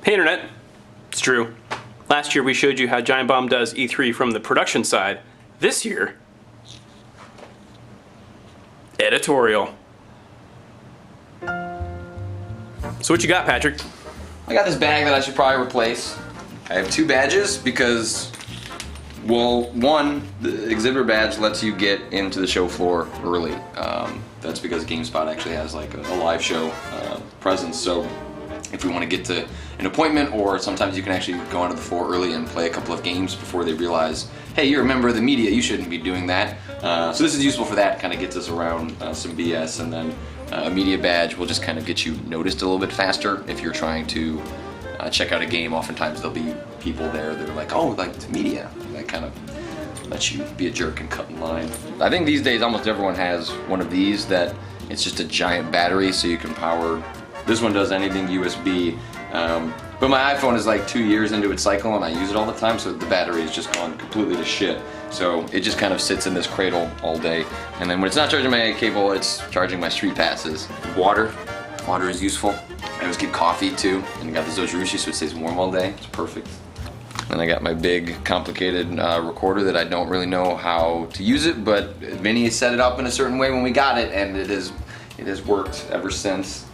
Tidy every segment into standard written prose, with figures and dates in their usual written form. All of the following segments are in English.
Hey Internet, it's Drew. Last year we showed you how Giant Bomb does E3 from the production side. This year, editorial. So what you got, Patrick? I got this bag that I should probably replace. I have 2 badges because, well, one, the exhibitor badge lets you get into the show floor early. That's because GameSpot actually has like a live show presence. So if we want to get to an appointment, or sometimes you can actually go onto the floor early and play a couple of games before they realize, hey, you're a member of the media, you shouldn't be doing that. So this is useful for that, kind of gets us around some BS, and then a media badge will just kind of get you noticed a little bit faster if you're trying to check out a game. Oftentimes there'll be people there that are like, oh, like the media. That kind of lets you be a jerk and cut in line. I think these days almost everyone has one of these that it's just a giant battery, so you can power. This one does anything USB, but my iPhone is like 2 years into its cycle and I use it all the time, so the battery is just gone completely to shit. So it just kind of sits in this cradle all day, and then when it's not charging my cable, it's charging my street passes. Water is useful. I always get coffee too, and I got the Zojirushi so it stays warm all day. It's perfect. And I got my big, complicated recorder that I don't really know how to use it, but Vinny set it up in a certain way when we got it, and it has worked ever since.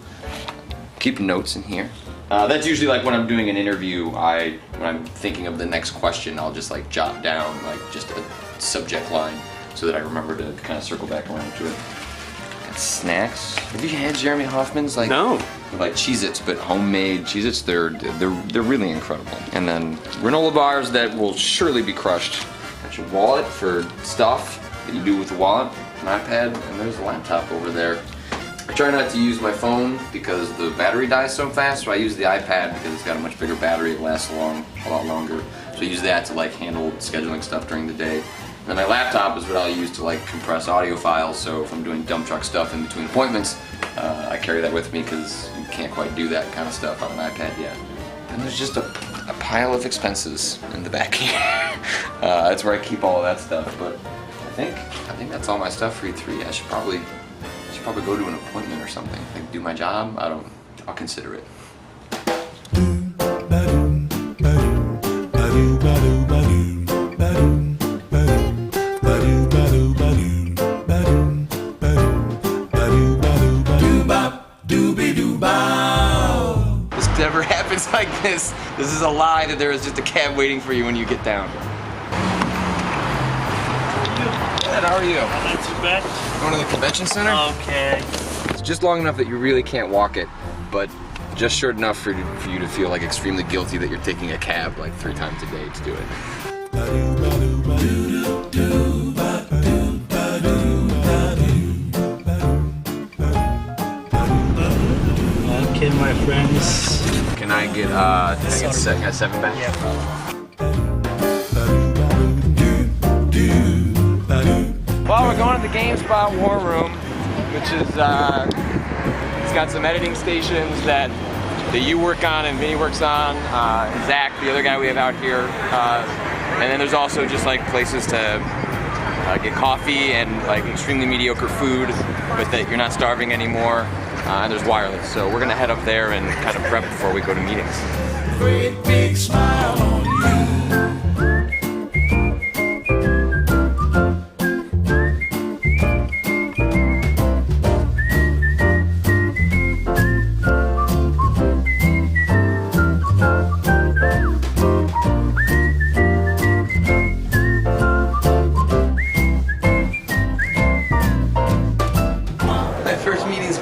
Keep notes in here. That's usually like when I'm doing an interview, when I'm thinking of the next question, I'll just like jot down like just a subject line so that I remember to kind of circle back around to it. Got snacks. Have you had Jeremy Hoffman's? Like, no. Like Cheez-Its, but homemade Cheez-Its. They're really incredible. And then granola bars that will surely be crushed. Got your wallet for stuff that you do with the wallet, an iPad, and there's a laptop over there. I try not to use my phone because the battery dies so fast, so I use the iPad because it's got a much bigger battery, it lasts a lot longer. So I use that to like handle scheduling stuff during the day. And then my laptop is what I'll use to like compress audio files, so if I'm doing dump truck stuff in between appointments, I carry that with me because you can't quite do that kind of stuff on an iPad yet. And there's just a pile of expenses in the back here. That's where I keep all of that stuff, but I think that's all my stuff for E3. I should probably go to an appointment or something. Like do my job. I'll consider it. This never happens like this. This is a lie that there is just a cab waiting for you when you get down. How are you? Not too bad. Going to the convention center? Okay. It's just long enough that you really can't walk it, but just short enough for you to feel like extremely guilty that you're taking a cab like 3 times a day to do it. Okay, my friends. Can I get 7 back? Yeah. Well, we're going to the GameSpot War Room, which is, it's got some editing stations that you work on and Vinny works on, and Zach, the other guy we have out here, and then there's also just like places to get coffee and like extremely mediocre food, but that you're not starving anymore, and there's wireless. So we're gonna head up there and kind of prep before we go to meetings. Great big smile on you.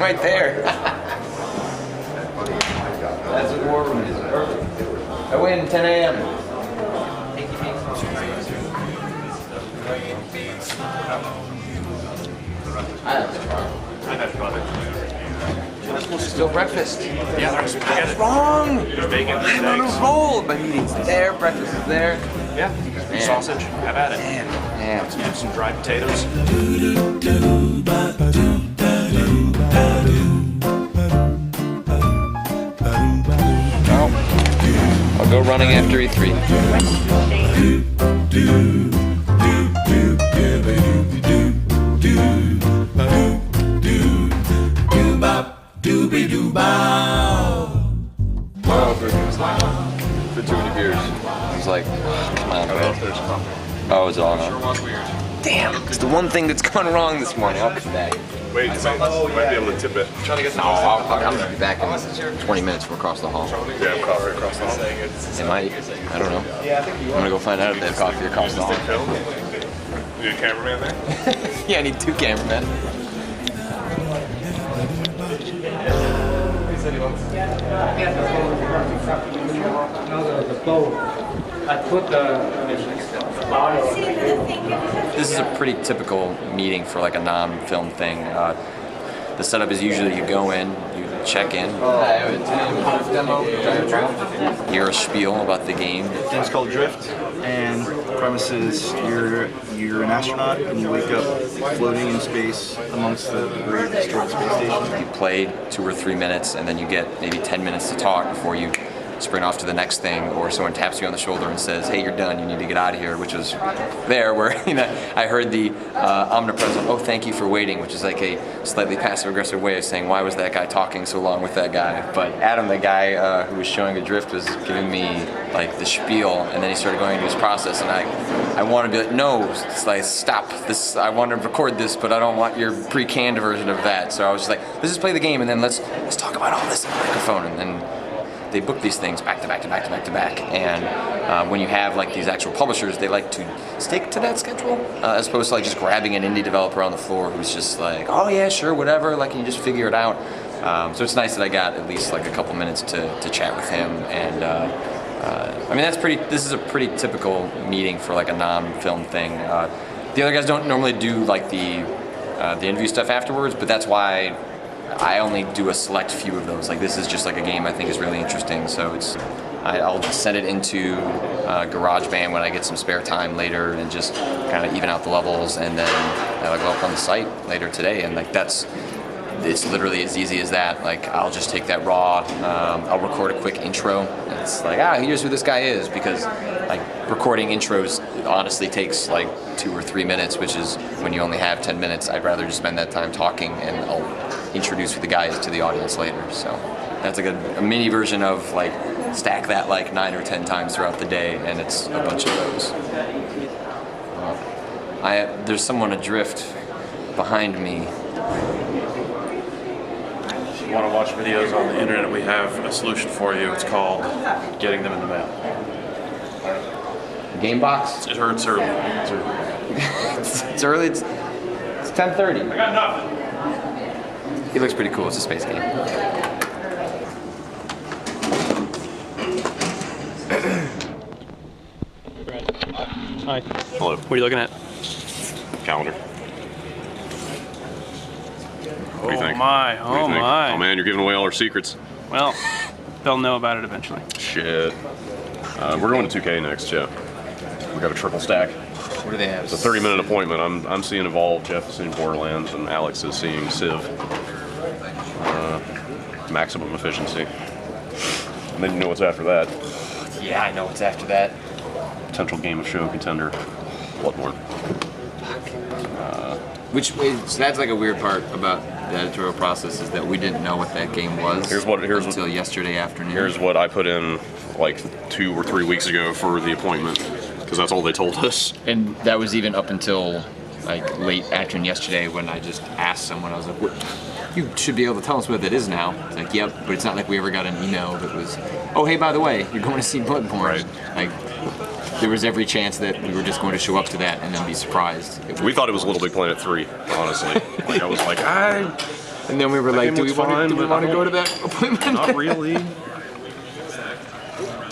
Right there. That's what War Room is. Perfect. I win 10 a.m. Still breakfast. Yeah, there's What's wrong? There's bacon, there's I'm on eggs. a roll. My meeting's there, breakfast is there. Yeah, Man. sausage. Have at it. Man. Some dried potatoes. I'll go running after E3. Oh, For too many beers. I was like, oh, come on, man. Oh, it's all gone. Damn, it's the one thing that's gone wrong this morning. I'll come back. Wait, might be able to tip it. No, I'm gonna be back in 20 minutes from across the hall. Yeah, coffee across the hall. They might. I don't know. I'm gonna go find out if they have coffee across the hall. You need a cameraman there? Yeah, I need 2 cameramen. This is a pretty typical meeting for like a non-film thing. The setup is usually you go in, you check in, hear a spiel about the game. The game's called Drift, and the premise is you're an astronaut and you wake up floating in space amongst the debris of the destroyed space station. You play 2 or 3 minutes, and then you get maybe 10 minutes to talk before you sprint off to the next thing, or someone taps you on the shoulder and says, hey, you're done, you need to get out of here, which was there where I heard the omnipresent, oh, thank you for waiting, which is like a slightly passive-aggressive way of saying, why was that guy talking so long with that guy? But Adam, the guy who was showing the drift, was giving me like the spiel, and then he started going into his process, and I wanted to be like, no, it's like, stop this, I want to record this, but I don't want your pre-canned version of that. So I was just like, let's just play the game, and then let's talk about all this in the microphone, and then they book these things back to back to back to back to back, and when you have like these actual publishers, they like to stick to that schedule as opposed to like just grabbing an indie developer on the floor who's just like, oh yeah, sure, whatever, like you just figure it out. So it's nice that I got at least like a couple minutes to chat with him, and I mean this is a pretty typical meeting for like a non-film thing. The other guys don't normally do like the interview stuff afterwards, but that's why I only do a select few of those. Like this is just like a game I think is really interesting, so I'll send it into GarageBand when I get some spare time later and just kind of even out the levels, and then I'll go up on the site later today, and like it's literally as easy as that. Like I'll just take that raw, I'll record a quick intro, and it's like, here's who this guy is, because like recording intros honestly takes like 2 or 3 minutes, which is when you only have 10 minutes. I'd rather just spend that time talking, and I'll introduce who the guy is to the audience later. So that's like a mini version of like stack that like 9 or 10 times throughout the day, and it's a bunch of those. There's someone adrift behind me. If you want to watch videos on the internet, we have a solution for you. It's called getting them in the mail. Game box? It hurts early. It's early. It's 10:30. I got nothing. He looks pretty cool. It's a space game. Hi. Hello. What are you looking at? Calendar. What do you think? My, What do you oh think? my. Oh man, you're giving away all our secrets. Well, they'll know about it eventually. Shit. We're going to 2K next, yeah. We got a triple stack. What do they have? It's a 30-minute appointment. I'm seeing Evolve, Jeff is seeing Borderlands, and Alex is seeing Civ. Maximum efficiency. And then you know what's after that. Yeah, I know what's after that. Potential game of show contender, Bloodborne. So that's like a weird part about the editorial process, is that we didn't know what that game was until yesterday afternoon. Here's what I put in like 2 or 3 weeks ago for the appointment, because that's all they told us. And that was even up until like late afternoon yesterday, when I just asked someone, I was like, what? You should be able to tell us what that is now. It's like, yep, but it's not like we ever got an email that was, oh, hey, by the way, you're going to see Bloodborne. Right. Like, there was every chance that we were just going to show up to that and then be surprised. We thought it was Little Big Planet 3, honestly. Like I was like, and then we were like, do we want to go to that appointment? not really.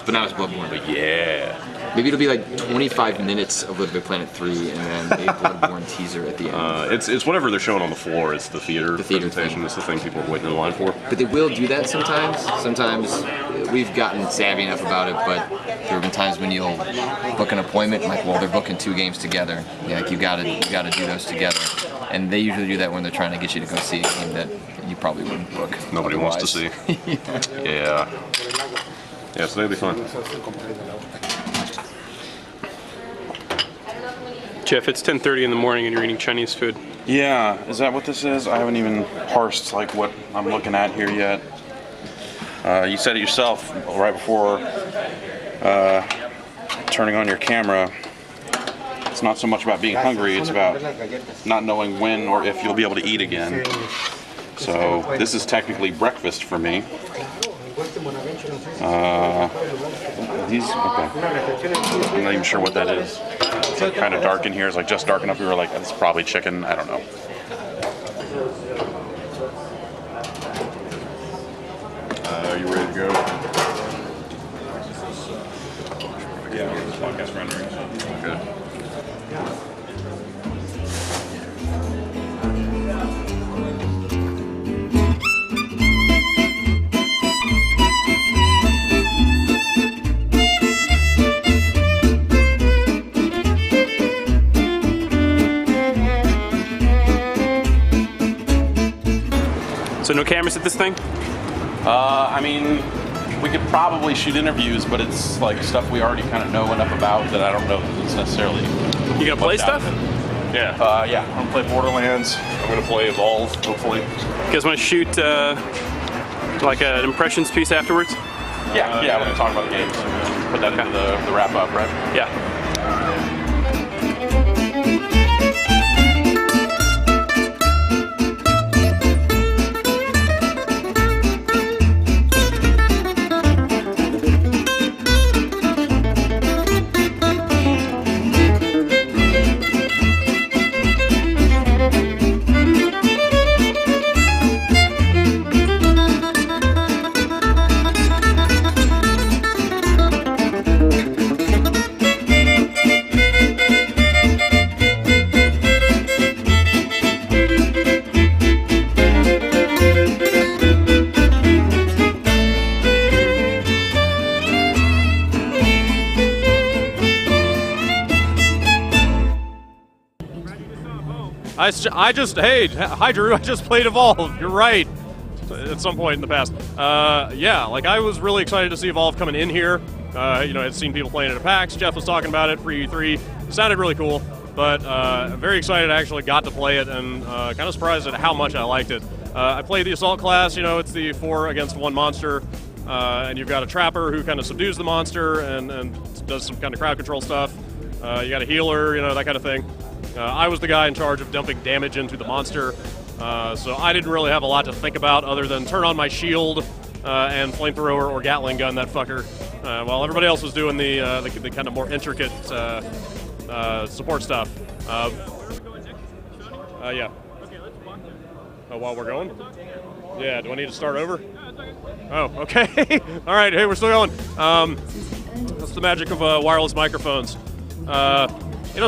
But now it's Bloodborne. But yeah. Maybe it'll be like 25 minutes of Little Big Planet 3 and then a Bloodborne teaser at the end. It's whatever they're showing on the floor. It's the theater presentation. thing. It's the thing people are waiting in line for. But they will do that sometimes. Sometimes we've gotten savvy enough about it, but there have been times when you'll book an appointment, like, well, they're booking 2 games together. Yeah, like you gotta do those together. And they usually do that when they're trying to get you to go see a game that you probably wouldn't book. Nobody wants to see. Yeah. Yeah, so that'd be fun. Jeff, it's 10:30 in the morning and you're eating Chinese food. Yeah, is that what this is? I haven't even parsed like what I'm looking at here yet. You said it yourself right before turning on your camera. It's not so much about being hungry, it's about not knowing when or if you'll be able to eat again. So this is technically breakfast for me. Okay. I'm not even sure what that is. It's like kind of dark in here. It's like just dark enough. We were like, it's probably chicken. I don't know. Are you ready to go? Yeah, this podcast rendering. Okay. So no cameras at this thing? I mean, we could probably shoot interviews, but it's like stuff we already kind of know enough about that I don't know that it's necessarily. You gonna play stuff? Yeah. Yeah. I'm gonna play Borderlands. I'm gonna play Evolve, hopefully. You guys want to shoot like an impressions piece afterwards? Yeah, we're gonna talk about the games. Put that into the wrap up, right? Yeah. Hi Drew, I just played Evolve. You're right. At some point in the past. Yeah, like I was really excited to see Evolve coming in here. I'd seen people playing it at PAX. Jeff was talking about it pre-E3. It sounded really cool, but I'm very excited I actually got to play it and kind of surprised at how much I liked it. I played the Assault class, it's the 4 against 1 monster, and you've got a Trapper who kind of subdues the monster and does some kind of crowd control stuff. You got a healer, that kind of thing. I was the guy in charge of dumping damage into the monster, so I didn't really have a lot to think about other than turn on my shield and flamethrower or Gatling gun that fucker, while everybody else was doing the kind of more intricate support stuff. Yeah. Oh, while we're going? Yeah, do I need to start over? Oh, okay. All right, hey, we're still going. That's the magic of wireless microphones.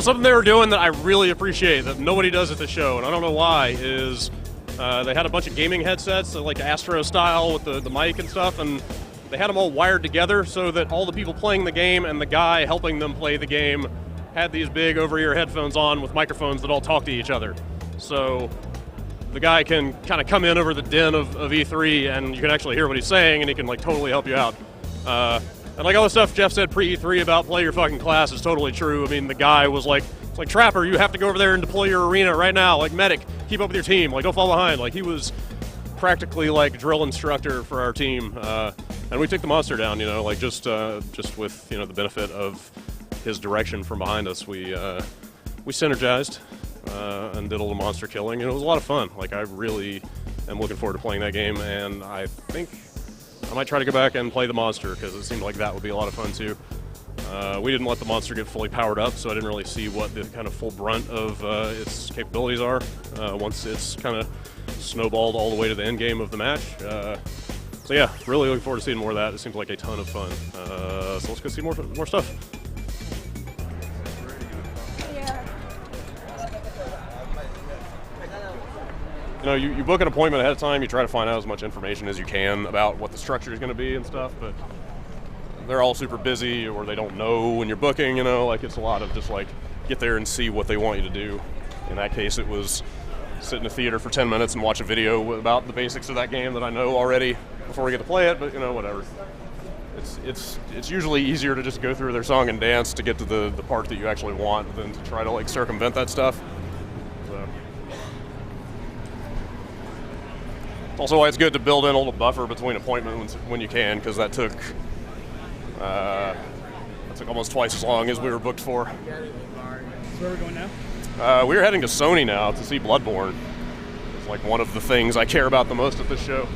Something they were doing that I really appreciate that nobody does at the show, and I don't know why, is they had a bunch of gaming headsets, like Astro style with the mic and stuff, and they had them all wired together so that all the people playing the game and the guy helping them play the game had these big over-ear headphones on with microphones that all talk to each other. So the guy can kind of come in over the din of E3 and you can actually hear what he's saying and he can like totally help you out. And like all the stuff Jeff said pre-E3 about play your fucking class is totally true. I mean, the guy was like, it's like, Trapper, you have to go over there and deploy your arena right now. Like, Medic, keep up with your team. Like, don't fall behind. Like, he was practically like drill instructor for our team. And we took the monster down, like just with, the benefit of his direction from behind us. We synergized and did a little monster killing, and it was a lot of fun. Like, I really am looking forward to playing that game, and I think I might try to go back and play the monster because it seemed like that would be a lot of fun too. We didn't let the monster get fully powered up, so I didn't really see what the kind of full brunt of its capabilities are once it's kind of snowballed all the way to the end game of the match. So yeah, really looking forward to seeing more of that. It seems like a ton of fun. So let's go see more stuff. You book an appointment ahead of time, you try to find out as much information as you can about what the structure is going to be and stuff, but they're all super busy or they don't know when you're booking, like it's a lot of just like get there and see what they want you to do. In that case, it was sit in a theater for 10 minutes and watch a video about the basics of that game that I know already before we get to play it, but whatever. It's usually easier to just go through their song and dance to get to the part that you actually want than to try to like circumvent that stuff. So Also, why it's good to build in a little buffer between appointments when you can, because that took almost twice as long as we were booked for. So where are we going now? We're heading to Sony now to see Bloodborne. It's like one of the things I care about the most at this show.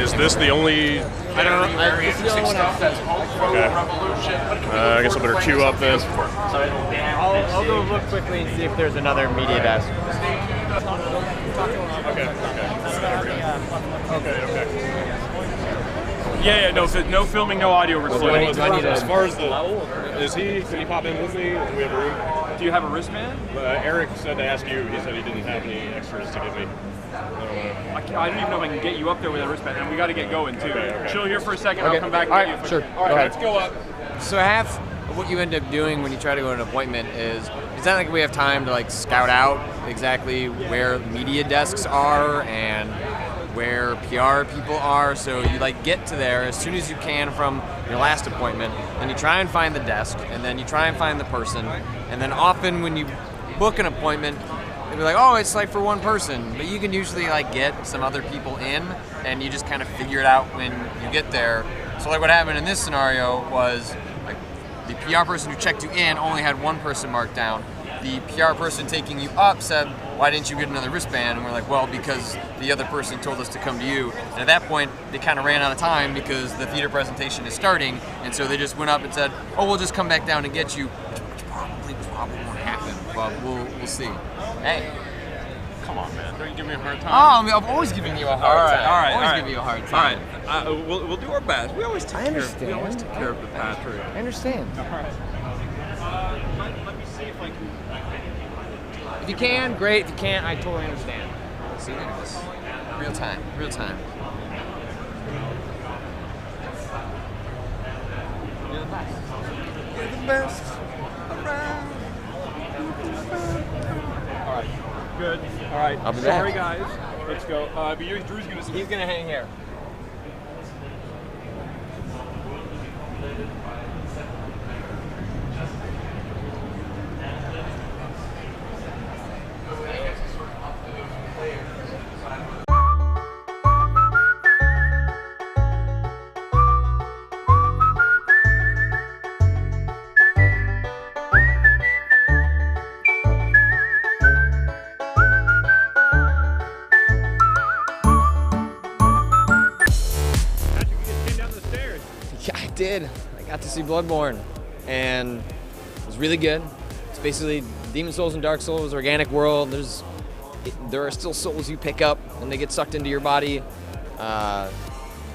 Is this the only? I don't know. This is the only one I've seen. Okay. I guess I better queue up then. I'll go look quickly and see if there's another media desk. Okay. Yeah, no filming, no audio recording. As far as can he pop in with me? Do we have room? Do you have a wristband? Eric said to ask you. He said he didn't have any extras to give me. I don't even know if I can get you up there with a wristband, and we got to get going too. Okay. Chill here for a second. Okay. I'll come back. All And right, get you. sure. All right, Go ahead. let's go up. So half of what you end up doing when you try to go to an appointment is it's not like we have time to like scout out exactly where media desks are and where PR people are. So you like get to there as soon as you can from your last appointment, and you try and find the desk, and then you try and find the person, and then often when you book an appointment, they'll be like, oh, it's like for one person, but you can usually like get some other people in, and you just kind of figure it out when you get there. So like what happened in this scenario was like the PR person who checked you in only had one person marked down. The PR person taking you up said, why didn't you get another wristband? And we're like, well, because the other person told us to come to you. And at that point, they kind of ran out of time because the theater presentation is starting, and so they just went up and said, oh, we'll just come back down and get you, which probably won't happen, but we'll see. Hey. Come on, man. Don't you give me a hard time. Oh, I'm always giving you a hard time. Always giving you a hard time. All right. We'll do our best. We always take I understand. We always take care of the Patrick. I understand. All right. Let me see if I can. If you can, great. If you can't, I totally understand. See, look at this. Real time. Real time. You're the best. You're the best around. All right. Good. All right. I'll be Sorry, back. guys. Let's go. But Drew's gonna. He's gonna hang here. Yeah, I did. I got to see Bloodborne, and it was really good. It's basically Demon Souls and Dark Souls, organic world. There are still souls you pick up, and they get sucked into your body. It was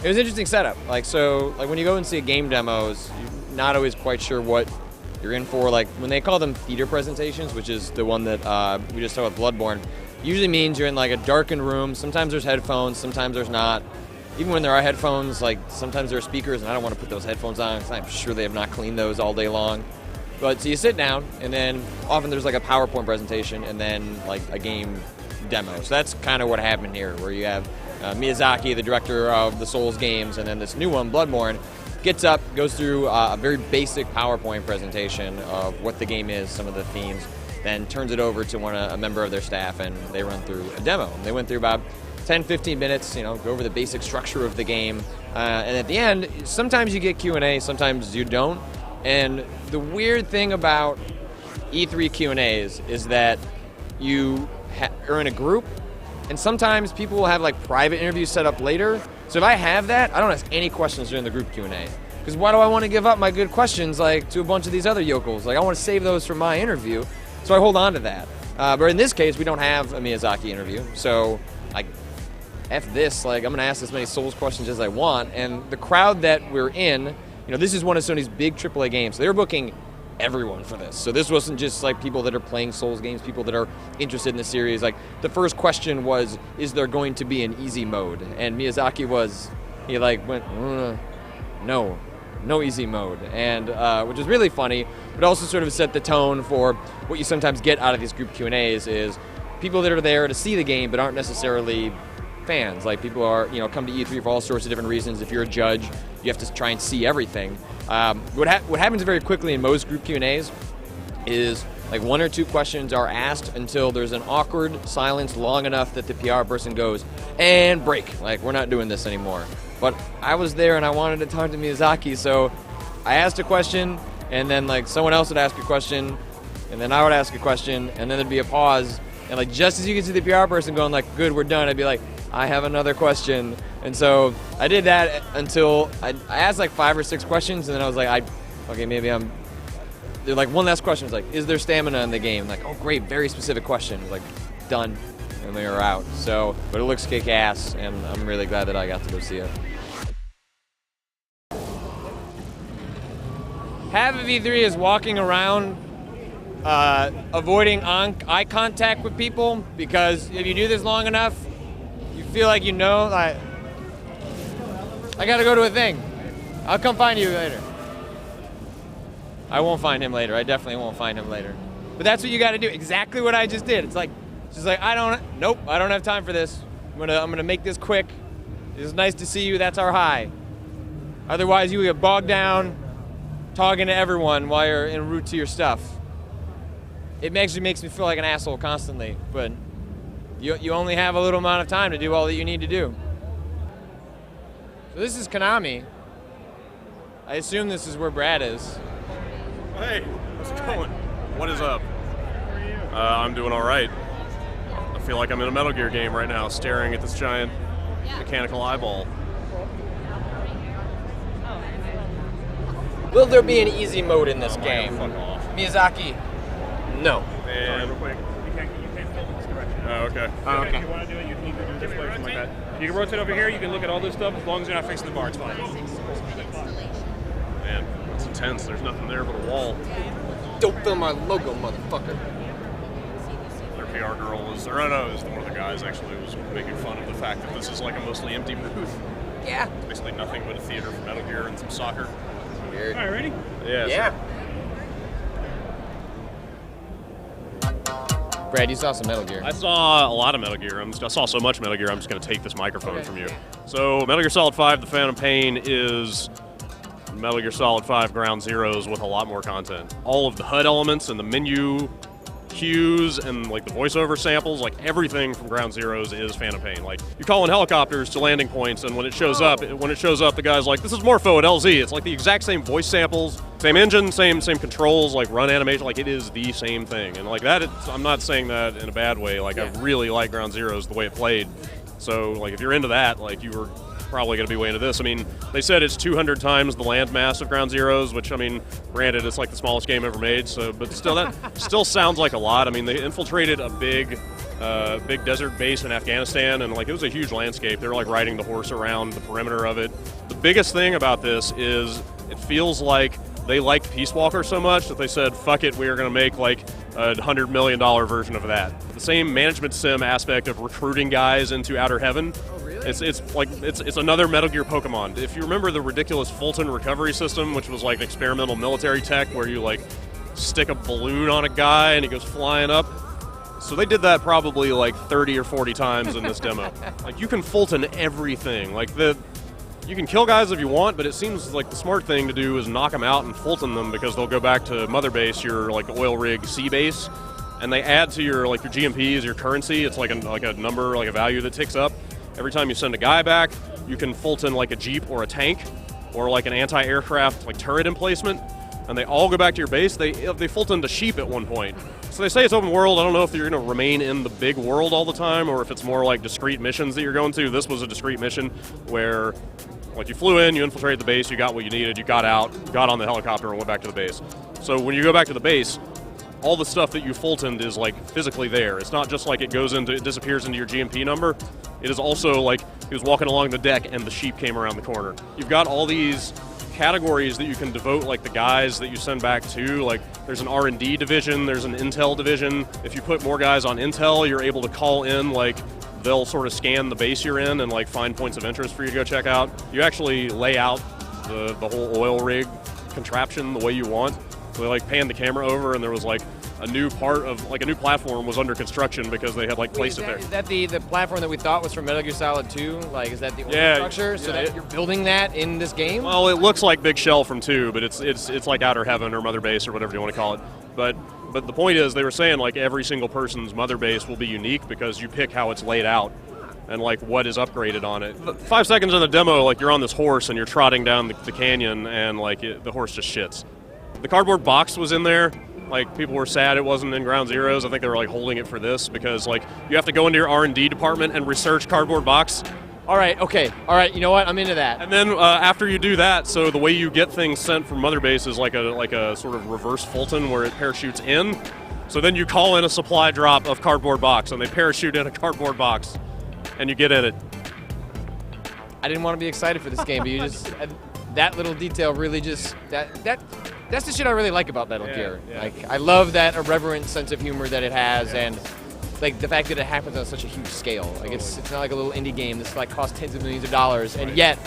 an interesting setup. Like when you go and see game demos, you're not always quite sure what you're in for. Like when they call them theater presentations, which is the one that we just saw with Bloodborne, usually means you're in like a darkened room. Sometimes there's headphones, sometimes there's not. Even when there are headphones, like sometimes there are speakers, and I don't want to put those headphones on because I'm sure they have not cleaned those all day long. But so you sit down, and then often there's like a PowerPoint presentation, and then like a game demo. So that's kind of what happened here, where you have Miyazaki, the director of the Souls games, and then this new one, Bloodborne, gets up, goes through a very basic PowerPoint presentation of what the game is, some of the themes, then turns it over to a member of their staff, and they run through a demo. And they went through about 10-15 minutes, go over the basic structure of the game, and at the end, sometimes you get Q&A, sometimes you don't. And the weird thing about E3 Q&As is that you are in a group, and sometimes people will have like private interviews set up later. So if I have that, I don't ask any questions during the group Q&A, because why do I want to give up my good questions like to a bunch of these other yokels? Like I want to save those for my interview, so I hold on to that. But in this case, we don't have a Miyazaki interview, so like. F this, like I'm gonna ask as many Souls questions as I want, and the crowd that we're in, this is one of Sony's big AAA games. So they were booking everyone for this. So this wasn't just like people that are playing Souls games, people that are interested in the series. Like the first question was, is there going to be an easy mode? And Miyazaki went, no easy mode, and which is really funny, but also sort of set the tone for what you sometimes get out of these group Q&As is people that are there to see the game but aren't necessarily fans. Like people are, come to E3 for all sorts of different reasons. If you're a judge, you have to try and see everything. What happens very quickly in most group Q&As is Like 1 or 2 questions are asked until there's an awkward silence long enough that the PR person goes, and break. Like, we're not doing this anymore. But I was there and I wanted to talk to Miyazaki, so I asked a question, and then like someone else would ask a question, and then I would ask a question, and then there'd be a pause, and like just as you could see the PR person going like, good, we're done, I'd be like, I have another question. And so I did that until I asked like 5 or 6 questions, and then I was like, okay, maybe they're like, one last question is like, is there stamina in the game? Like, oh great, very specific question. Like, done, and they were out. So, but it looks kick-ass, and I'm really glad that I got to go see it. Half of E3 is walking around avoiding eye contact with people, because if you do this long enough, you feel like you know, like, I gotta go to a thing. I'll come find you later. I won't find him later. I definitely won't find him later. But that's what you gotta do. Exactly what I just did. It's like, just like, nope, I don't have time for this. I'm gonna make this quick. It's nice to see you, that's our high. Otherwise you get bogged down talking to everyone while you're en route to your stuff. It actually makes me feel like an asshole constantly, but you only have a little amount of time to do all that you need to do. So this is Konami. I assume this is where Brad is. Hey, how's it going? What is up? I'm doing all right. I feel like I'm in a Metal Gear game right now, staring at this giant mechanical eyeball. Will there be an easy mode in this game? Fuck off. Miyazaki, no. And Real quick, you can't film in this direction. oh, okay. Okay. If you want to do it, you need to do it this way or something like that. You can rotate over here, you can look at all this stuff, as long as you're not facing the bar, it's fine. Man, it's intense. There's nothing there but a wall. Don't film my logo, motherfucker. Their PR girl was, or no, it was one of the guys actually was making fun of the fact that this is like a mostly empty booth. Yeah. Basically nothing but a theater for Metal Gear and some soccer. Weird. All right, ready? Yeah. Yeah. Brad, you saw some Metal Gear. I saw a lot of Metal Gear. I saw so much Metal Gear, I'm just going to take this microphone from you. So, Metal Gear Solid 5, The Phantom Pain is Metal Gear Solid 5 Ground Zeroes with a lot more content. All of the HUD elements and the menu cues and like the voiceover samples, like everything from Ground Zeroes is Phantom Pain. Like, you call in helicopters to landing points, and when it shows up, the guy's like, "This is Morpho at LZ." It's like the exact same voice samples, same engine, same controls, like run animation. Like, it is the same thing. And like that, I'm not saying that in a bad way. Like, I really like Ground Zeroes the way it played. So like, if you're into that, like, you were probably going to be way into this. I mean, they said it's 200 times the land mass of Ground Zeroes, which, I mean, granted, it's like the smallest game ever made, so, but still, that still sounds like a lot. I mean, they infiltrated a big desert base in Afghanistan, and like, it was a huge landscape. They were like riding the horse around the perimeter of it. The biggest thing about this is it feels like they liked Peace Walker so much that they said, fuck it, we are going to make like a $100 million version of that. The same management sim aspect of recruiting guys into Outer Heaven. It's another Metal Gear Pokemon. If you remember the ridiculous Fulton recovery system, which was like an experimental military tech where you like stick a balloon on a guy and he goes flying up. So they did that probably like 30 or 40 times in this demo. Like, you can Fulton everything. Like, you can kill guys if you want, but it seems like the smart thing to do is knock them out and Fulton them, because they'll go back to Mother Base, your like oil rig sea base, and they add to your like your GMPs, your currency. It's like a number, like a value that ticks up. Every time you send a guy back, you can Fulton like a Jeep or a tank or like an anti-aircraft like turret emplacement, and they all go back to your base. They Fultoned a sheep at one point. So they say it's open world. I don't know if you're going to remain in the big world all the time or if it's more like discrete missions that you're going to. This was a discrete mission where like you flew in, you infiltrated the base, you got what you needed, you got out, got on the helicopter and went back to the base. So when you go back to the base, all the stuff that you Fultoned is like physically there. It's not just like it disappears into your GMP number. It is also like he was walking along the deck and the sheep came around the corner. You've got all these categories that you can devote like the guys that you send back to. Like, there's an R&D division, there's an Intel division. If you put more guys on Intel, you're able to call in, like, they'll sort of scan the base you're in and like find points of interest for you to go check out. You actually lay out the whole oil rig contraption the way you want. So they like panned the camera over, and there was like a new part of like a new platform was under construction because they had like placed it there. Is that the platform that we thought was from Metal Gear Solid 2? Like, is that the old structure? So yeah, that you're building that in this game? Well, it looks like Big Shell from 2, but it's like Outer Heaven or Mother Base or whatever you want to call it. But But the point is, they were saying like every single person's mother base will be unique because you pick how it's laid out and like what is upgraded on it. 5 seconds in the demo, like you're on this horse and you're trotting down the canyon and like the horse just shits. The cardboard box was in there. Like people were sad it wasn't in Ground Zeroes. I think they were like holding it for this because like you have to go into your R&D department and research cardboard box. All right, okay. All right, you know what? I'm into that. And then after you do that, so the way you get things sent from Mother Base is like a sort of reverse Fulton where it parachutes in. So then you call in a supply drop of cardboard box, and they parachute in a cardboard box, and you get in it. I didn't want to be excited for this game, but you just that little detail really just that's the shit I really like about Metal Gear. Yeah. Like I love that irreverent sense of humor that it has, and like the fact that it happens on such a huge scale. Like it's not like a little indie game. This like costs tens of millions of dollars, and yet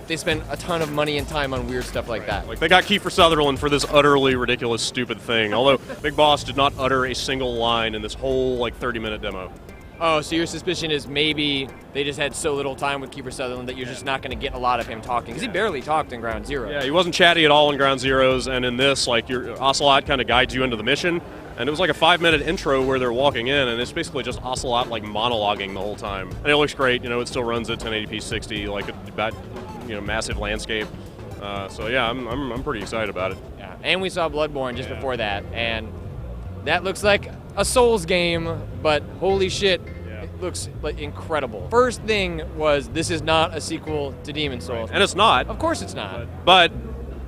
they spend a ton of money and time on weird stuff like that. Like they got Kiefer Sutherland for this utterly ridiculous, stupid thing. Although Big Boss did not utter a single line in this whole like 30-minute demo. Oh, so your suspicion is maybe they just had so little time with Kiefer Sutherland that you're just not going to get a lot of him talking, because he barely talked in Ground Zero. Yeah, he wasn't chatty at all in Ground Zeroes, and in this, like your Ocelot kind of guides you into the mission. And it was like a 5-minute intro where they're walking in, and it's basically just Ocelot like monologuing the whole time. And it looks great. You know, it still runs at 1080p 60, like a massive landscape. So yeah, I'm pretty excited about it. Yeah, and we saw Bloodborne just before that, and that looks like a Souls game, but holy shit, it looks like incredible. First thing was this is not a sequel to Demon Souls, And it's not. Of course, it's not. But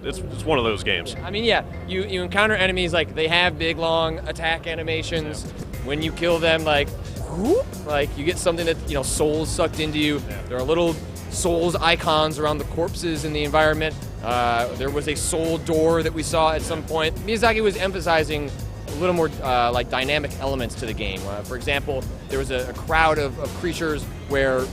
it's one of those games. I mean, yeah, you encounter enemies, like, they have big, long attack animations. When you kill them, like, whoop, like, you get something that, you know, souls sucked into you. There are little souls icons around the corpses in the environment. There was a soul door that we saw at some point. Miyazaki was emphasizing a little more, like, dynamic elements to the game. For example, there was a crowd of creatures where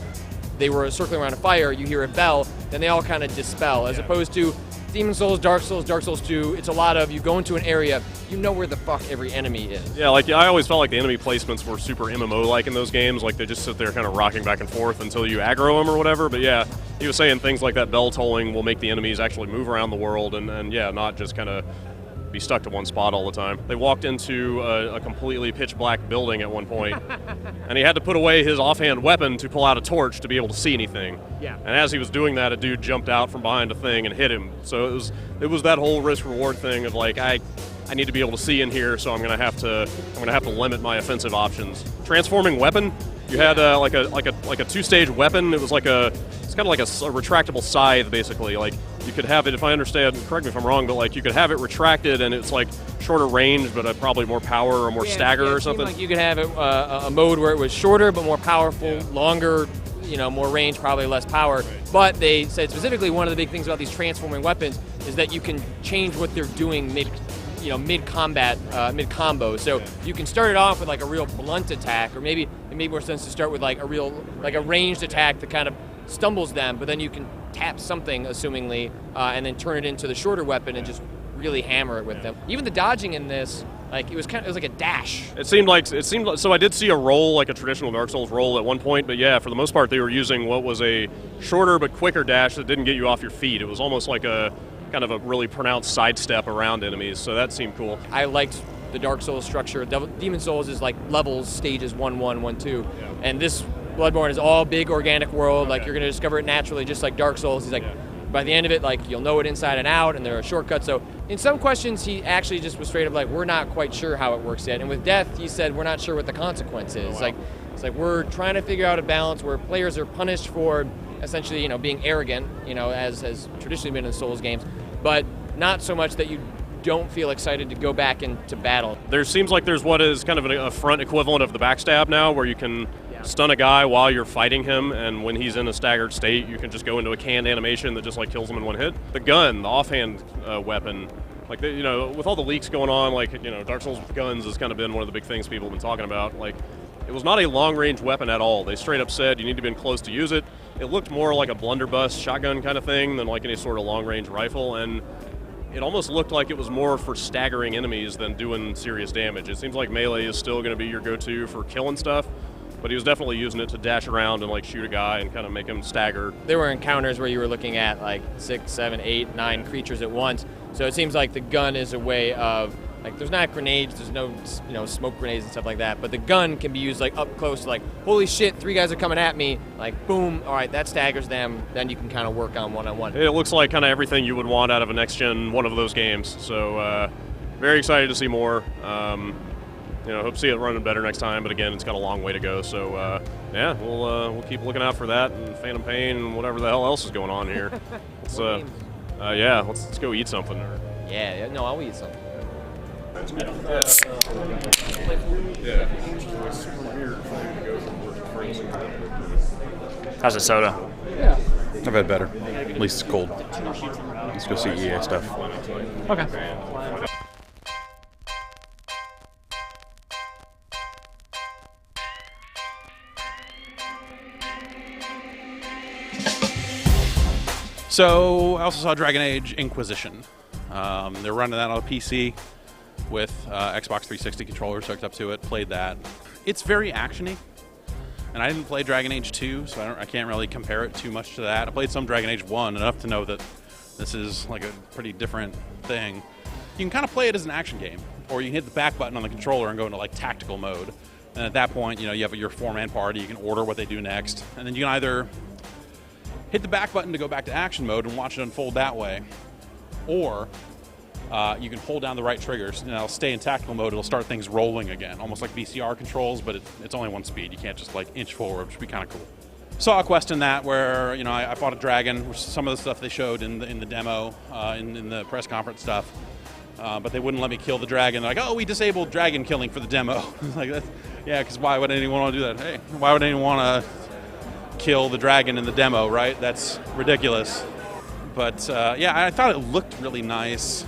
they were circling around a fire, you hear a bell, then they all kind of dispel, as opposed to Demon Souls, Dark Souls 2, it's a lot of you go into an area, you know where the fuck every enemy is. Yeah, like I always felt like the enemy placements were super MMO-like in those games. Like they just sit there kind of rocking back and forth until you aggro them or whatever. But yeah, he was saying things like that bell tolling will make the enemies actually move around the world and yeah, not just kind of be stuck to one spot all the time. They walked into a completely pitch black building at one point, and he had to put away his offhand weapon to pull out a torch to be able to see anything. Yeah. And as he was doing that, a dude jumped out from behind a thing and hit him. So it was that whole risk reward thing of like I need to be able to see in here, so I'm gonna have to limit my offensive options. Transforming weapon. You had like a 2-stage weapon. It's kind of like a retractable scythe, basically. Like you could have it, if I understand, correct me if I'm wrong, but like you could have it retracted and it's like shorter range, but probably more power or more stagger or something. Like you could have it, a mode where it was shorter but more powerful, longer, you know, more range, probably less power. But they said specifically one of the big things about these transforming weapons is that you can change what they're doing mid-combat, mid-combo. So you can start it off with like a real blunt attack, or maybe it made more sense to start with like a ranged attack that kind of stumbles them, but then you can tap something, assumingly, and then turn it into the shorter weapon and just really hammer it with them. Even the dodging in this, like it was like a dash. It seemed like so I did see a roll, like a traditional Dark Souls roll at one point, but yeah, for the most part they were using what was a shorter but quicker dash that didn't get you off your feet. It was almost like a kind of a really pronounced sidestep around enemies, so that seemed cool. I liked the Dark Souls structure. Demon Souls is like levels, stages 1, 1, 1, 2, and this Bloodborne is all big organic world. Like you're gonna discover it naturally, just like Dark Souls. He's like, by the end of it, like you'll know it inside and out, and there are shortcuts. So in some questions, he actually just was straight up like, we're not quite sure how it works yet. And with Death, he said, we're not sure what the consequence is. Like it's like we're trying to figure out a balance where players are punished for essentially, you know, being arrogant, you know, as has traditionally been in Souls games, but not so much that you don't feel excited to go back into battle. There seems like there's what is kind of a front equivalent of the backstab now, where you can stun a guy while you're fighting him, and when he's in a staggered state, you can just go into a canned animation that just like kills him in one hit. The gun, the offhand weapon, like you know, with all the leaks going on, like you know, Dark Souls with guns has kind of been one of the big things people have been talking about. Like, it was not a long-range weapon at all. They straight up said you need to be close to use it. It looked more like a blunderbuss shotgun kind of thing than like any sort of long-range rifle, and it almost looked like it was more for staggering enemies than doing serious damage. It seems like melee is still going to be your go-to for killing stuff, but he was definitely using it to dash around and like shoot a guy and kind of make him stagger. There were encounters where you were looking at like 6, 7, 8, 9 creatures at once. So it seems like the gun is a way of Like there's not grenades, there's no smoke grenades and stuff like that, but the gun can be used like up close, like holy shit, 3 guys are coming at me, like boom, all right, that staggers them. Then you can kind of work on one-on-one. It looks like kind of everything you would want out of a next-gen one of those games. So very excited to see more. Hope to see it running better next time, but again, it's got a long way to go. So yeah, we'll keep looking out for that and Phantom Pain and whatever the hell else is going on here. Let's go eat something. Yeah, no, I'll eat something. How's the soda? I've had better. At least it's cold. Let's go see EA stuff. Okay. So I also saw Dragon Age Inquisition. They're running that on a PC with Xbox 360 controllers hooked up to it. Played that. It's very actiony, and I didn't play Dragon Age 2, so I can't really compare it too much to that. I played some Dragon Age 1 enough to know that this is like a pretty different thing. You can kind of play it as an action game, or you can hit the back button on the controller and go into like tactical mode. And at that point, you have your 4-man party. You can order what they do next, and then you can either hit the back button to go back to action mode and watch it unfold that way, or you can hold down the right triggers and it'll stay in tactical mode. It'll start things rolling again, almost like VCR controls, but it's only one speed. You can't just like inch forward, which would be kind of cool. Saw a quest in that where I fought a dragon, which is some of the stuff they showed in the demo, in the press conference stuff, but they wouldn't let me kill the dragon. They're like, oh, we disabled dragon killing for the demo. Like, yeah, because why would anyone want to do that? Hey, why would anyone want to kill the dragon in the demo, right? That's ridiculous. But I thought it looked really nice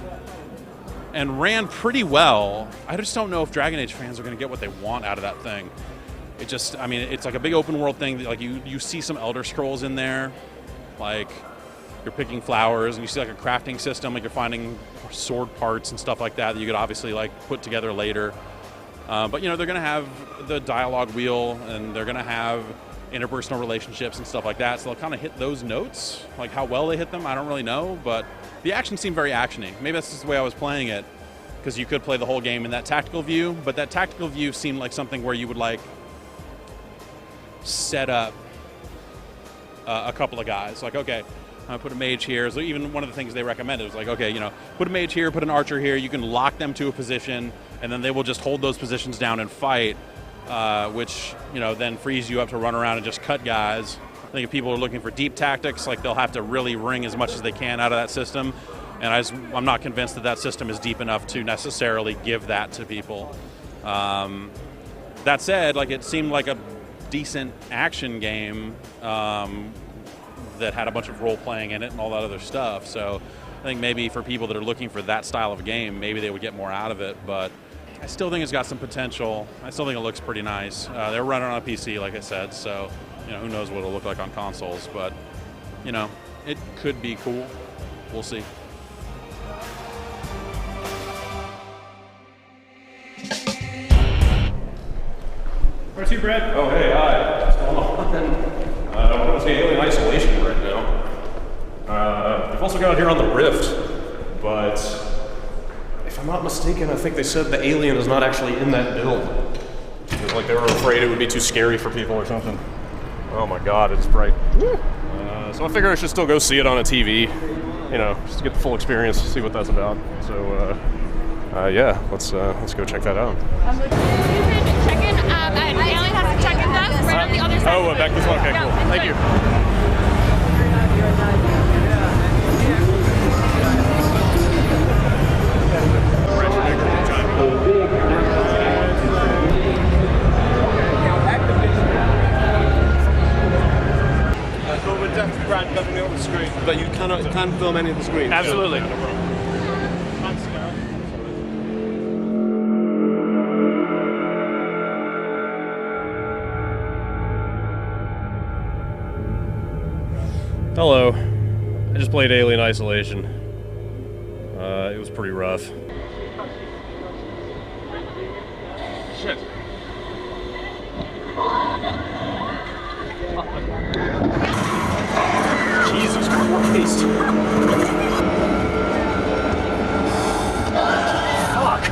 and ran pretty well. I just don't know if Dragon Age fans are going to get what they want out of that thing. It's like a big open world thing. Like you see some Elder Scrolls in there, like you're picking flowers, and you see like a crafting system, like you're finding sword parts and stuff like that you could obviously like put together later. But they're going to have the dialogue wheel, and they're going to have interpersonal relationships and stuff like that, so they'll kind of hit those notes. Like how well they hit them, I don't really know, but the action seemed very actiony. Maybe that's just the way I was playing it, because you could play the whole game in that tactical view, but that tactical view seemed like something where you would like set up a couple of guys. Like, okay, I put a mage here. So even one of the things they recommended was like, okay, put a mage here, put an archer here. You can lock them to a position, and then they will just hold those positions down and fight. Which then frees you up to run around and just cut guys. I think if people are looking for deep tactics, like they'll have to really wring as much as they can out of that system, and I'm not convinced that system is deep enough to necessarily give that to people. That said, like it seemed like a decent action game that had a bunch of role playing in it and all that other stuff. So I think maybe for people that are looking for that style of game, maybe they would get more out of it, but I still think it's got some potential. I still think it looks pretty nice. They're running on a PC, like I said, so who knows what it'll look like on consoles, but it could be cool. We'll see. Where to, Brad? Oh, hey, hi. What's going on? We're going to Alien Isolation right now. They've also got it here on the Rift, but if I'm not mistaken, I think they said the alien is not actually in that build. Because, like, they were afraid it would be too scary for people or something. Oh my god, it's bright. So I figure I should still go see it on a TV, just to get the full experience, see what that's about. So, let's go check that out. Check-in at Alien has a check-in desk right on the other side. Oh, back this way. Okay, cool. Thank you. Brad doesn't be on the screen, but you can't film any of the screens. Absolutely. Hello. I just played Alien Isolation. It was pretty rough. Shit. Jesus Christ. Fuck.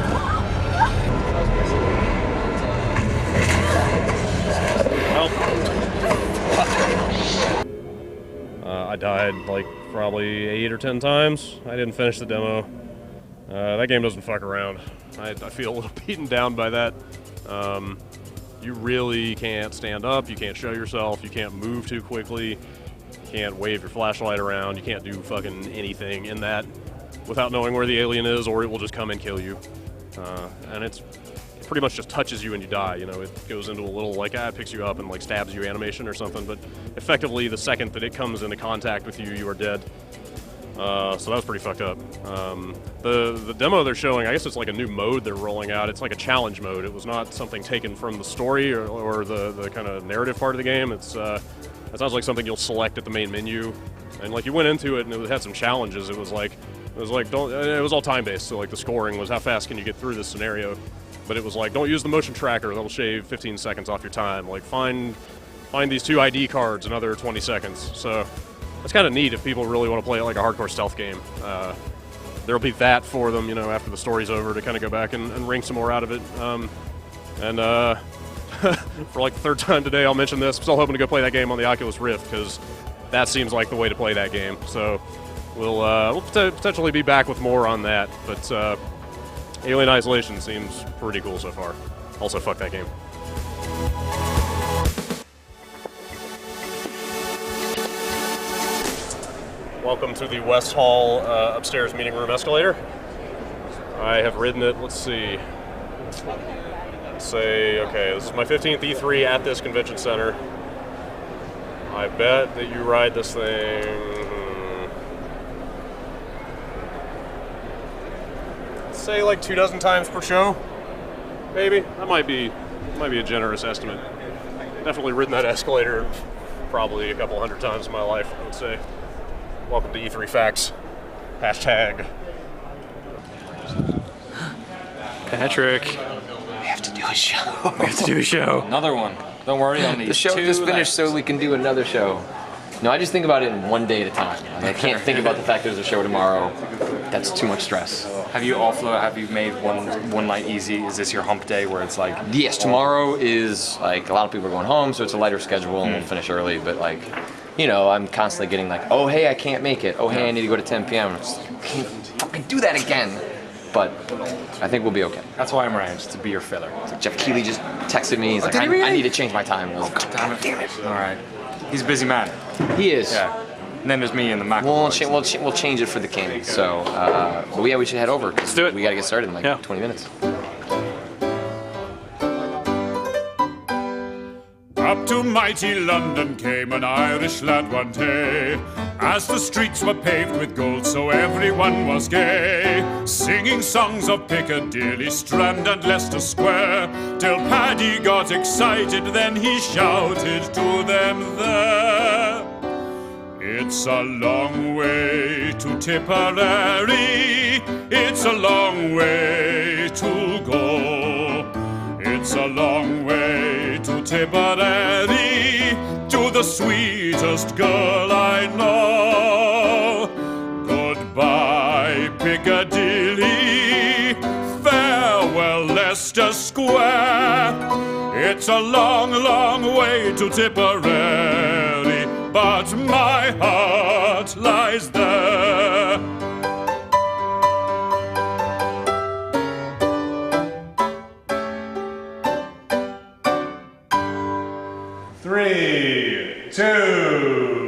I died like probably 8 or 10 times. I didn't finish the demo. That game doesn't fuck around. I feel a little beaten down by that. You really can't stand up, you can't show yourself, you can't move too quickly, you can't wave your flashlight around, you can't do fucking anything in that without knowing where the alien is, or it will just come and kill you. And it pretty much just touches you and you die. You know, it goes into a little like it picks you up and like stabs you animation or something. But effectively, the second that it comes into contact with you, you are dead. So that was pretty fucked up. The demo they're showing, I guess it's like a new mode they're rolling out. It's like a challenge mode. It was not something taken from the story or the kind of narrative part of the game. It sounds like something you'll select at the main menu. And like you went into it and it had some challenges. It was all time based. So like the scoring was how fast can you get through this scenario. But it was like, don't use the motion tracker. That'll shave 15 seconds off your time. Like find these 2 ID cards, another 20 seconds. So that's kind of neat if people really want to play it like a hardcore stealth game. There'll be that for them, you know, after the story's over to kind of go back and wring some more out of it. For like the 3rd time today, I'll mention this. I'm still hoping to go play that game on the Oculus Rift because that seems like the way to play that game. So we'll potentially be back with more on that. But Alien Isolation seems pretty cool so far. Also, fuck that game. Welcome to the West Hall upstairs meeting room escalator. I have ridden it, let's see. Okay, this is my 15th E3 at this convention center. I bet that you ride this thing, say like 24 times per show, maybe. That might be a generous estimate. Definitely ridden that escalator probably a couple 100 times in my life, I would say. Welcome to E3 Facts. Hashtag. Patrick. We have to do a show. We have to do a show. Another one. Don't worry, I'll need The show 2 just finished left. so we can do another show. No, I just think about it in one day at a time. I can't think about the fact there's a show tomorrow. That's too much stress. Have you made one night easy? Is this your hump day where it's like... Yes, tomorrow is like a lot of people are going home, so it's a lighter schedule and we'll finish early, but like, you know, I'm constantly getting like, oh hey, I can't make it. Oh hey, I need to go to 10 p.m. I'm just like, I can't fucking do that again. But I think we'll be okay. That's why I'm around, just to be your filler. So Jeff Keighley just texted me. He's like, I need to change my time. I was like, God damn it. All right. He's a busy man. He is. Yeah. And then there's me and the Mac. We'll change it for the king. So, but yeah, we should head over. Let's do it. We got to get started in like 20 minutes. Up to mighty London came an Irish lad one day, as the streets were paved with gold, so everyone was gay, singing songs of Piccadilly, Strand and Leicester Square, till Paddy got excited, then he shouted to them there. It's a long way to Tipperary, it's a long way to go. It's a long way to Tipperary, to the sweetest girl I know. Goodbye, Piccadilly, farewell, Leicester Square. It's a long, long way to Tipperary, but my heart lies there. 3, 2,